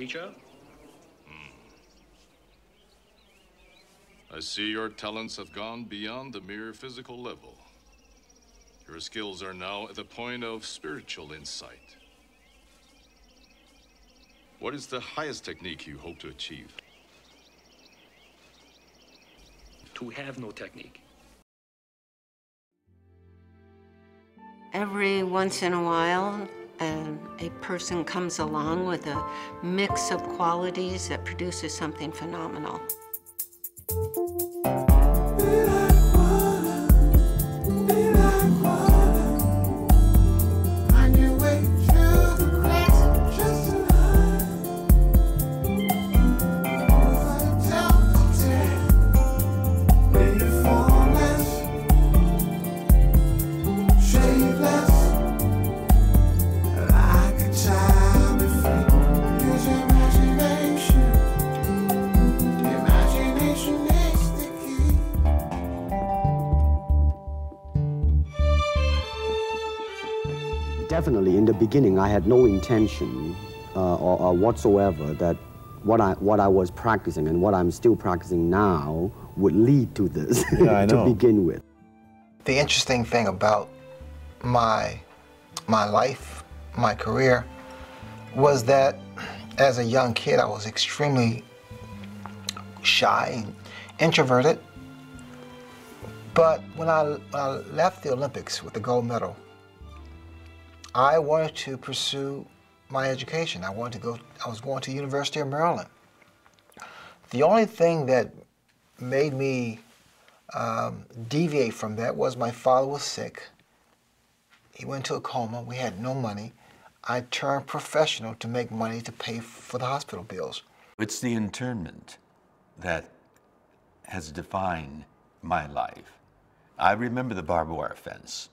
teacher. I see your talents have gone beyond the mere physical level. Your skills are now at the point of spiritual insight. What is the highest technique you hope to achieve? To have no technique. Every once in a while, a person comes along with a mix of qualities that produces something phenomenal. Definitely, in the beginning, I had no intention or whatsoever that what I was practicing and what I'm still practicing now would lead to this to begin with. The interesting thing about my life, my career, was that as a young kid, I was extremely shy and introverted. But when I left the Olympics with the gold medal, I wanted to pursue my education. I was going to the University of Maryland. The only thing that made me deviate from that was my father was sick. He went into a coma. We had no money. I turned professional to make money to pay for the hospital bills. It's the internment that has defined my life. I remember the barbed wire fence,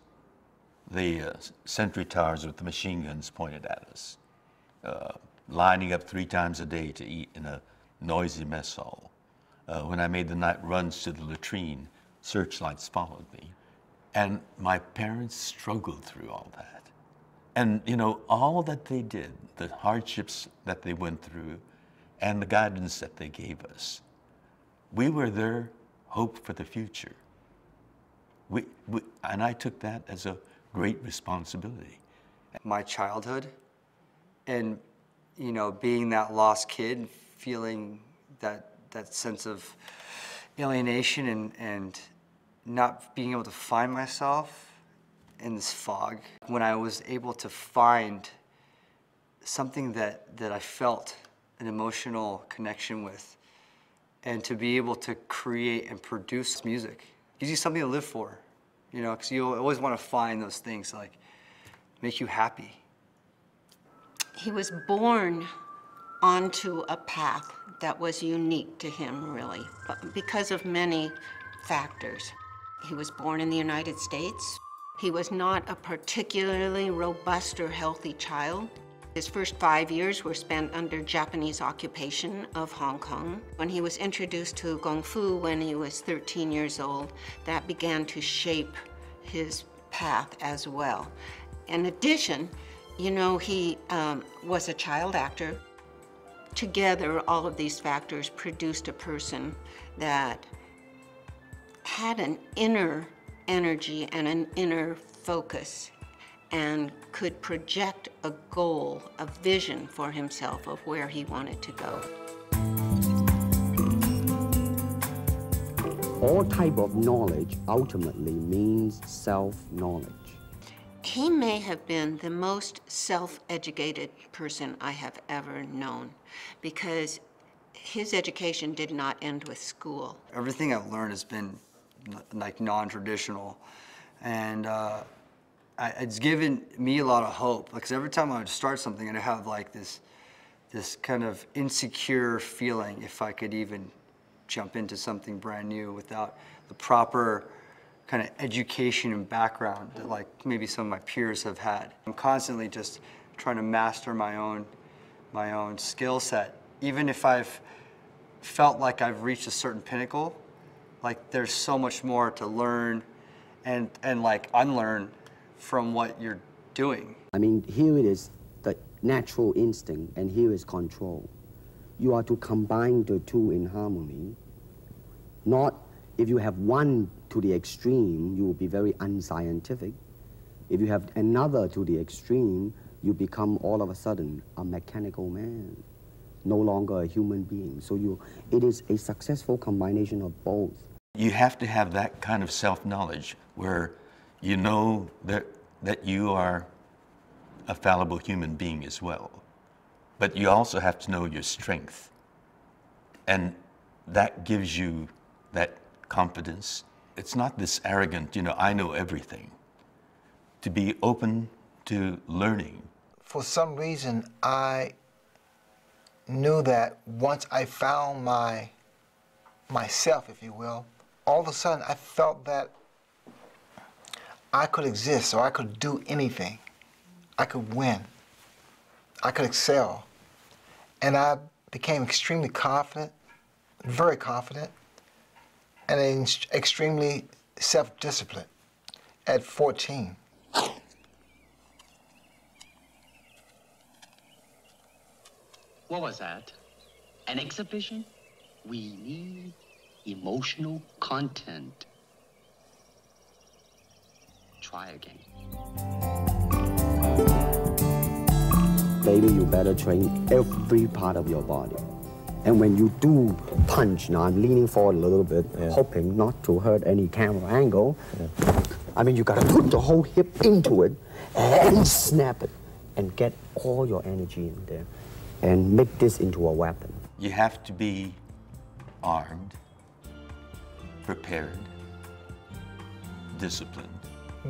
the sentry towers with the machine guns pointed at us, lining up 3 times a day to eat in a noisy mess hall. When I made the night runs to the latrine, searchlights followed me. And my parents struggled through all that. And you know, all that they did, the hardships that they went through, and the guidance that they gave us, we were their hope for the future. And I took that as a great responsibility. My childhood, and you know, being that lost kid, feeling that sense of alienation and not being able to find myself in this fog. When I was able to find something that I felt an emotional connection with, and to be able to create and produce music, gives you something to live for, you know, because you always want to find those things like make you happy. He was born onto a path that was unique to him, really, because of many factors. He was born in the United States. He was not a particularly robust or healthy child. His first 5 years were spent under Japanese occupation of Hong Kong. When he was introduced to Kung Fu when he was 13 years old, that began to shape his path as well. In addition, you know, he was a child actor. Together, all of these factors produced a person that had an inner energy and an inner focus and could project a goal, a vision for himself of where he wanted to go. All type of knowledge ultimately means self-knowledge. He may have been the most self-educated person I have ever known, because his education did not end with school. Everything I've learned has been like non-traditional, and it's given me a lot of hope, because every time I would start something, I'd have like this kind of insecure feeling if I could even jump into something brand new without the proper kind of education and background that like maybe some of my peers have had. I'm constantly just trying to master my own skill set. Even if I've felt like I've reached a certain pinnacle, like there's so much more to learn and like unlearn from what you're doing. I mean, here it is, the natural instinct, and here is control. You are to combine the two in harmony. Not, if you have one to the extreme, you will be very unscientific. If you have another to the extreme, you become all of a sudden a mechanical man, no longer a human being. So it is a successful combination of both. You have to have that kind of self-knowledge where you know that you are a fallible human being as well. But you also have to know your strength. And that gives you that confidence. It's not this arrogant, I know everything. To be open to learning. For some reason, I knew that once I found myself, if you will, all of a sudden I felt that I could exist, or I could do anything. I could win. I could excel. And I became extremely confident, very confident, and extremely self-disciplined at 14. What was that? An exhibition? We need emotional content. Try again. Baby, you better train every part of your body. And when you do punch, now I'm leaning forward a little bit, hoping not to hurt any camera angle. I mean, you gotta put the whole hip into it and snap it and get all your energy in there and make this into a weapon. You have to be armed, prepared, disciplined.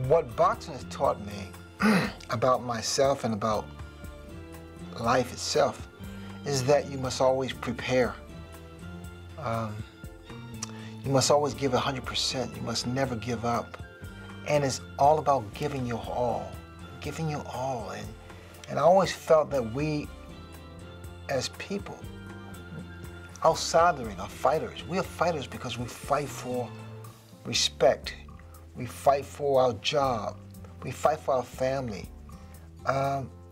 What boxing has taught me about myself and about life itself is that you must always prepare. You must always give 100%. You must never give up. And it's all about giving your all, giving your all. And I always felt that we, as people, outside the ring, are fighters. We are fighters because we fight for respect. We fight for our job. We fight for our family.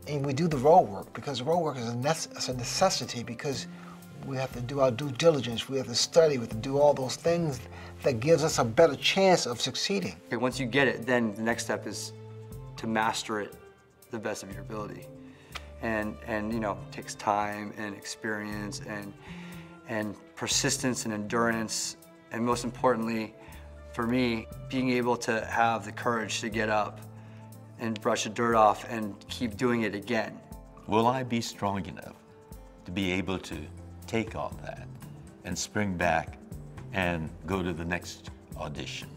And we do the road work because the road work is a necessity because we have to do our due diligence. We have to study. We have to do all those things that gives us a better chance of succeeding. Okay, once you get it, then the next step is to master it the best of your ability. And it takes time and experience and persistence and endurance. And most importantly, for me, being able to have the courage to get up and brush the dirt off and keep doing it again. Will I be strong enough to be able to take all that and spring back and go to the next audition?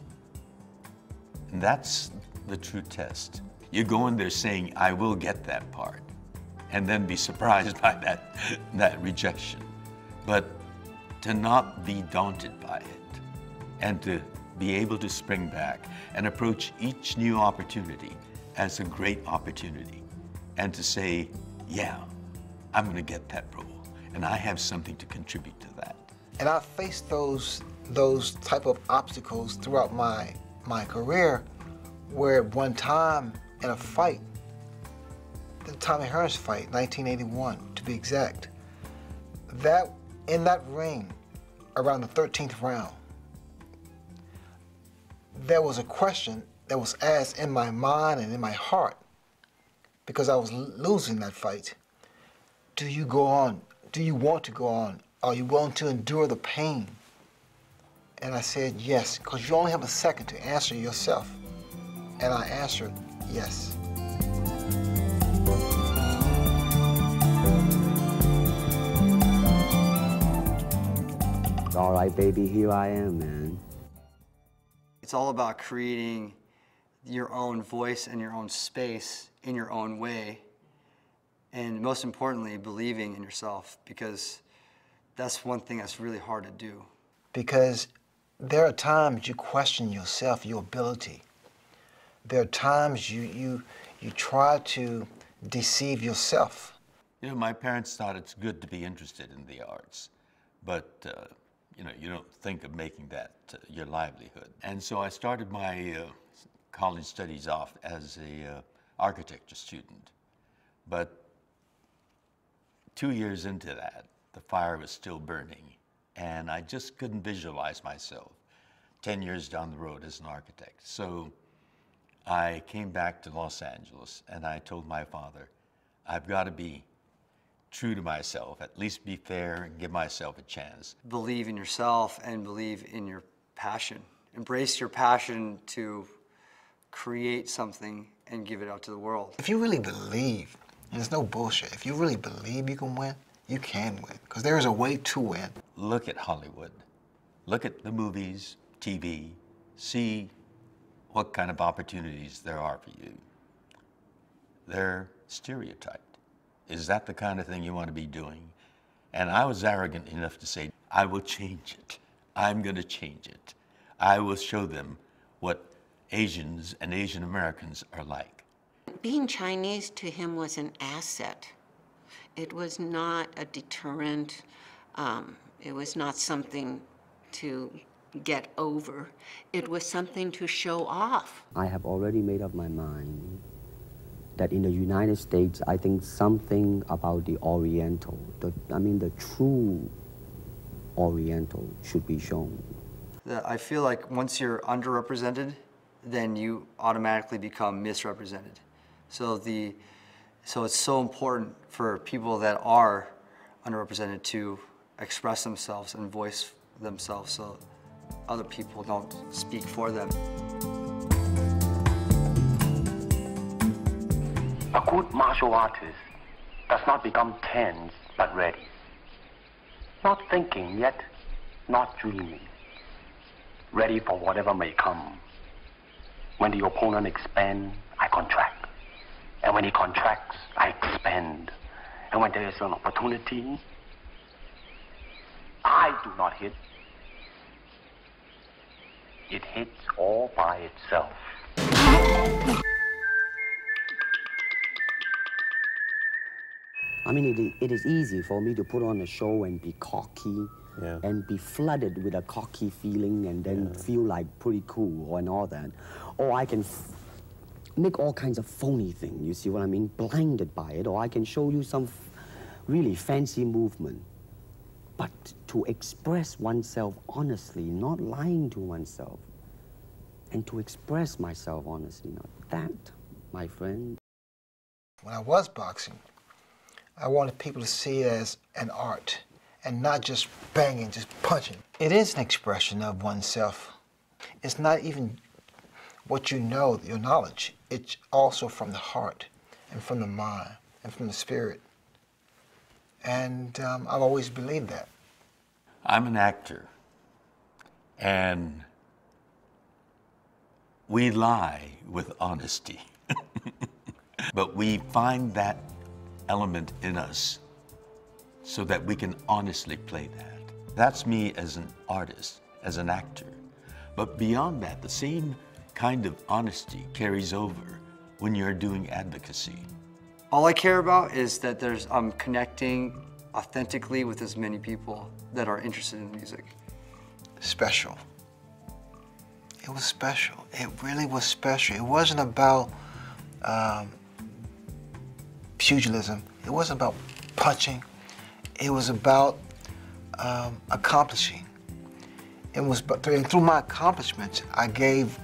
And that's the true test. You go in there saying, I will get that part, and then be surprised by that rejection. But to not be daunted by it, and to be able to spring back and approach each new opportunity as a great opportunity, and to say, yeah, I'm gonna get that role, and I have something to contribute to that. And I faced those type of obstacles throughout my career, where at one time in a fight, the Tommy Hearns fight, 1981 to be exact, that in that ring, around the 13th round, there was a question that was asked in my mind and in my heart, because I was losing that fight. Do you go on? Do you want to go on? Are you willing to endure the pain? And I said yes, because you only have a second to answer yourself. And I answered yes. All right, baby, here I am, man. It's all about creating your own voice and your own space in your own way. And most importantly, believing in yourself, because that's one thing that's really hard to do. Because there are times you question yourself, your ability. There are times you try to deceive yourself. You know, my parents thought it's good to be interested in the arts, but you don't think of making that your livelihood. And so I started my college studies off as a architecture student. But 2 years into that, the fire was still burning, and I just couldn't visualize myself 10 years down the road as an architect. So I came back to Los Angeles, and I told my father, I've got to be true to myself, at least be fair and give myself a chance. Believe in yourself and believe in your passion. Embrace your passion to create something and give it out to the world. If you really believe, and there's no bullshit, if you really believe you can win, you can win, because there is a way to win. Look at Hollywood. Look at the movies, TV, see what kind of opportunities there are for you. They're stereotyped. Is that the kind of thing you want to be doing? And I was arrogant enough to say, I will change it. I'm going to change it. I will show them what Asians and Asian Americans are like. Being Chinese to him was an asset. It was not a deterrent. It was not something to get over. It was something to show off. I have already made up my mind that in the United States, I think something about the Oriental, the true Oriental should be shown. I feel like once you're underrepresented, then you automatically become misrepresented. So it's so important for people that are underrepresented to express themselves and voice themselves so other people don't speak for them. A good martial artist does not become tense but ready. Not thinking yet not dreaming. Ready for whatever may come. When the opponent expands, I contract. And when he contracts, I expand. And when there is an opportunity, I do not hit. It hits all by itself. I mean, it is easy for me to put on a show and be cocky and be flooded with a cocky feeling and then feel like pretty cool and all that. Or I can make all kinds of phony things, you see what I mean? Blinded by it. Or I can show you some really fancy movement. But to express oneself honestly, not lying to oneself, and to express myself honestly, now that, my friend. When I was boxing, I wanted people to see it as an art and not just banging, just punching. It is an expression of oneself. It's not even what you know, your knowledge. It's also from the heart and from the mind and from the spirit. And I've always believed that. I'm an actor, and we lie with honesty. But we find that element in us so that we can honestly play that. That's me as an artist, as an actor. But beyond that, the same kind of honesty carries over when you're doing advocacy. All I care about is that I'm connecting authentically with as many people that are interested in music. Special. It was special. It really was special. It wasn't about pugilism. It wasn't about punching. It was about accomplishing. It was, but through my accomplishments, I gave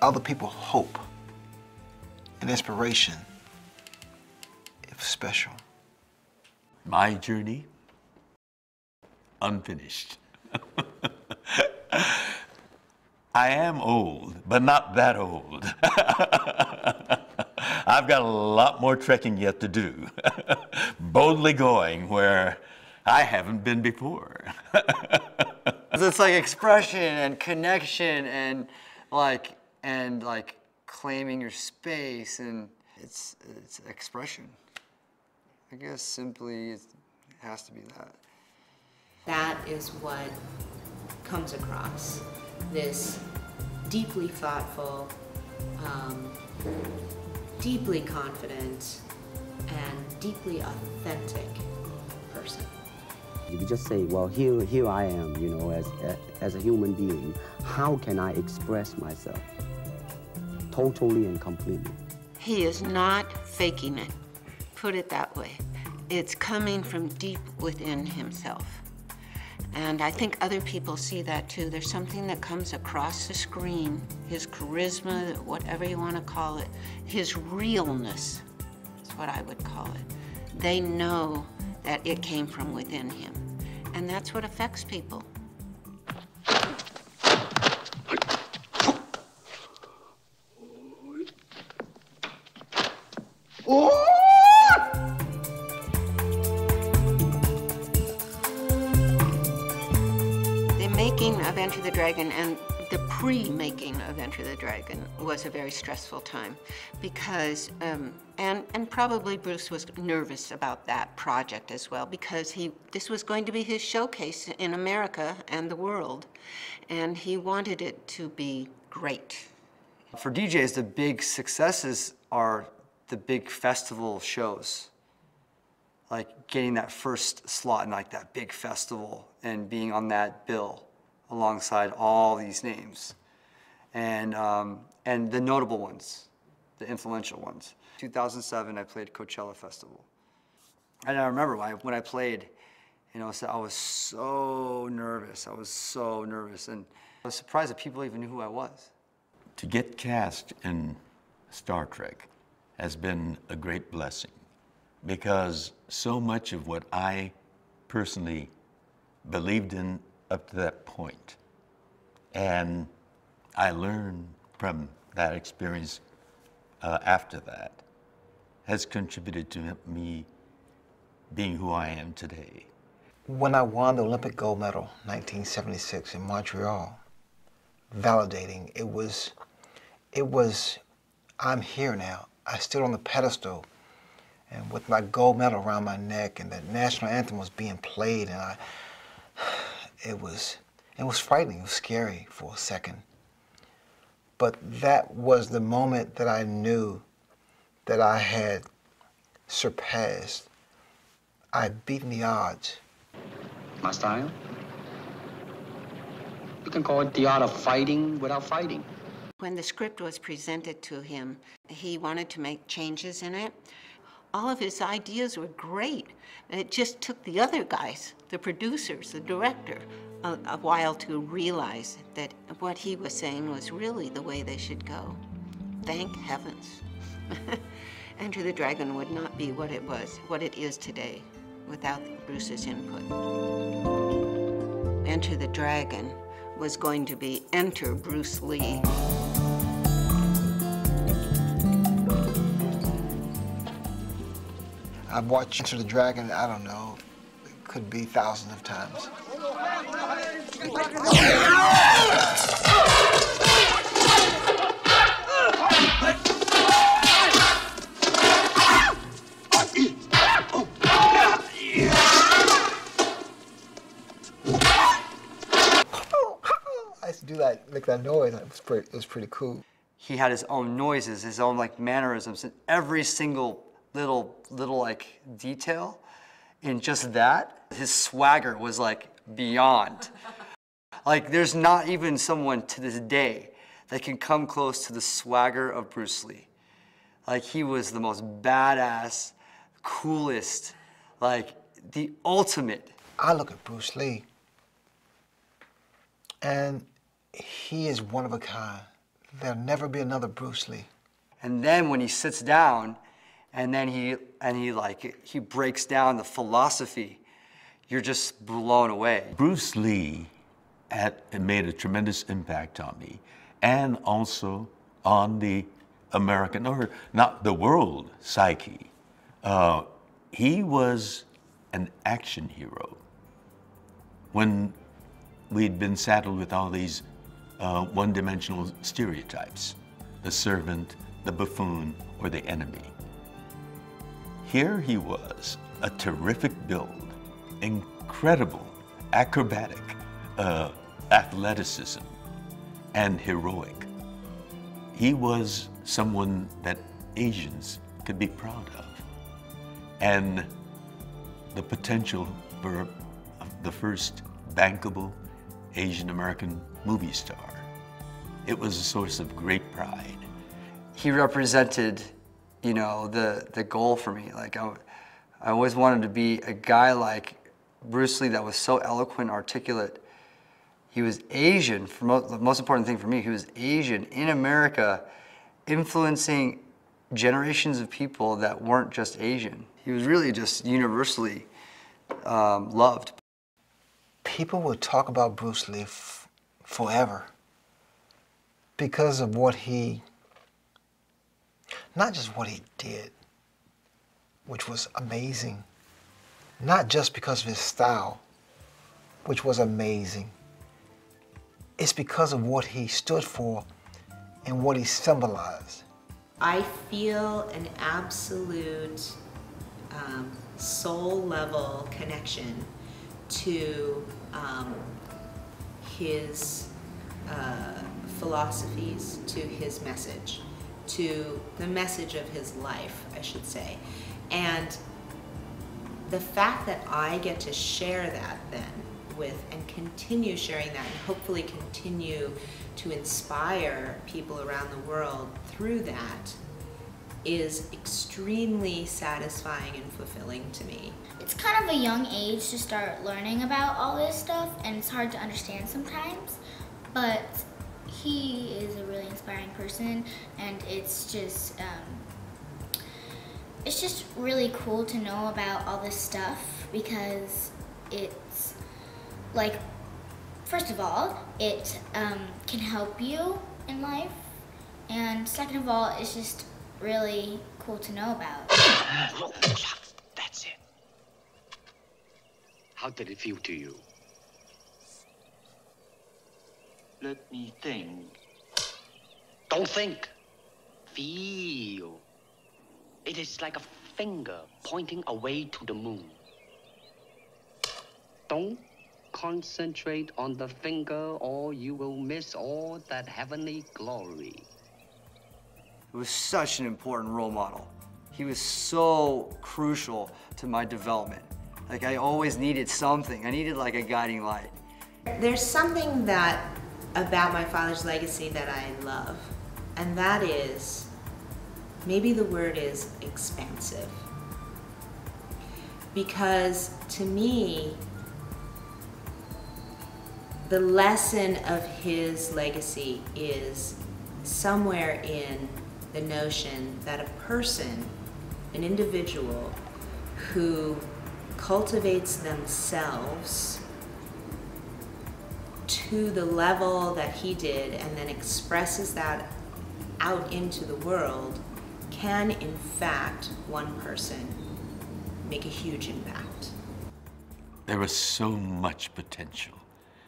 other people hope and inspiration. It was special. My journey, unfinished. I am old, but not that old. I've got a lot more trekking yet to do. Boldly going where I haven't been before. It's like expression and connection and like claiming your space, and it's expression. I guess simply it has to be that. That is what comes across. This deeply thoughtful, deeply confident, and deeply authentic person. If you just say, well, here I am, you know, as a human being, how can I express myself totally and completely? He is not faking it, put it that way. It's coming from deep within himself. And I think other people see that too. There's something that comes across the screen, his charisma, whatever you want to call it, his realness is what I would call it. They know that it came from within him. And that's what affects people. Of Enter the Dragon and the pre-making of Enter the Dragon was a very stressful time because, and probably Bruce was nervous about that project as well because this was going to be his showcase in America and the world, and he wanted it to be great. For DJs, the big successes are the big festival shows. Like getting that first slot in like that big festival and being on that bill alongside all these names, and the notable ones, the influential ones. 2007, I played Coachella Festival, and I remember when I played, you know, I was so nervous. I was so nervous, and I was surprised that people even knew who I was. To get cast in Star Trek has been a great blessing because so much of what I personally believed in up to that point, and I learned from that experience after that, has contributed to me being who I am today. When I won the Olympic gold medal, 1976 in Montreal, validating, it was, I'm here now. I stood on the pedestal, and with my gold medal around my neck, and the national anthem was being played, and it was frightening, it was scary for a second. But that was the moment that I knew that I had surpassed. I'd beaten the odds. My style? You can call it the art of fighting without fighting. When the script was presented to him, he wanted to make changes in it. All of his ideas were great. It just took the other guys, the producers, the director, a while to realize that what he was saying was really the way they should go. Thank heavens. Enter the Dragon would not be what it is today, without Bruce's input. Enter the Dragon was going to be Enter Bruce Lee. I've watched Enter the Dragon, I don't know, it could be thousands of times. I used to do that, make that noise, it was pretty cool. He had his own noises, his own like mannerisms, and every single little like detail in just that, his swagger was like beyond. Like there's not even someone to this day that can come close to the swagger of Bruce Lee. Like he was the most badass, coolest, like the ultimate. I look at Bruce Lee and he is one of a kind. There'll never be another Bruce Lee. And then when he sits down and then he breaks down the philosophy, you're just blown away. Bruce Lee made a tremendous impact on me, and also on the American, or not the world psyche. He was an action hero. When we'd been saddled with all these one-dimensional stereotypes, the servant, the buffoon, or the enemy. Here he was, a terrific build, incredible acrobatic athleticism, and heroic. He was someone that Asians could be proud of. And the potential for the first bankable Asian American movie star. It was a source of great pride. He represented, you know, the goal for me. Like I always wanted to be a guy like Bruce Lee that was so eloquent, articulate. He was Asian, the most important thing for me, he was Asian in America, influencing generations of people that weren't just Asian. He was really just universally loved. People would talk about Bruce Lee forever because of what he, not just what he did, which was amazing, not just because of his style, which was amazing. It's because of what he stood for and what he symbolized. I feel an absolute soul-level connection to his philosophies, to his message, to the message of his life, I should say. And the fact that I get to share that then with and continue sharing that and hopefully continue to inspire people around the world through that is extremely satisfying and fulfilling to me. It's kind of a young age to start learning about all this stuff, and it's hard to understand sometimes, but he is a really inspiring person, and it's just really cool to know about all this stuff, because it's like, first of all, it can help you in life, and second of all, it's just really cool to know about. That's it. How did it feel to you? Let me think. Don't think. Feel. It is like a finger pointing away to the moon. Don't concentrate on the finger or you will miss all that heavenly glory. He was such an important role model. He was so crucial to my development. Like, I always needed something. I needed like a guiding light. There's something about my father's legacy that I love, and that is, maybe the word is expansive. Because to me, the lesson of his legacy is somewhere in the notion that a person, an individual who cultivates themselves to the level that he did and then expresses that out into the world can, in fact, one person make a huge impact. There was so much potential,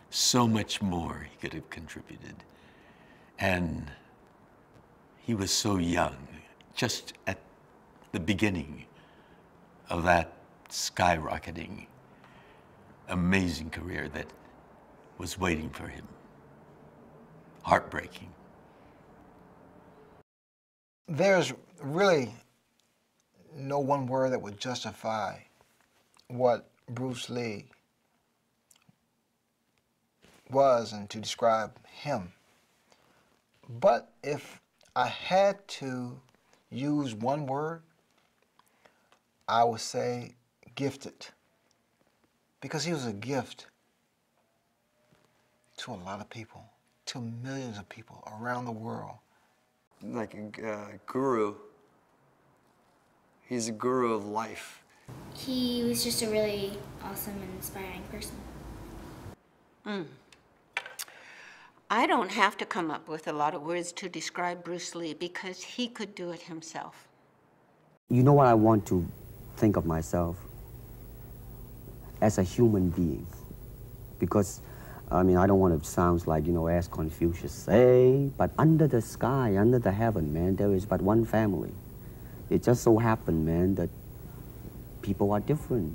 so much more he could have contributed. And he was so young, just at the beginning of that skyrocketing, amazing career that was waiting for him. Heartbreaking. There's really no one word that would justify what Bruce Lee was and to describe him. But if I had to use one word, I would say gifted. Because he was a gift to a lot of people, to millions of people around the world. Like a guru. He's a guru of life. He was just a really awesome and inspiring person. I don't have to come up with a lot of words to describe Bruce Lee because he could do it himself. You know what I want to think of myself? As a human being. Because, I mean, I don't want to sound like, you know, as Confucius say, but under the sky, under the heaven, man, there is but one family. It just so happened, man, that people are different.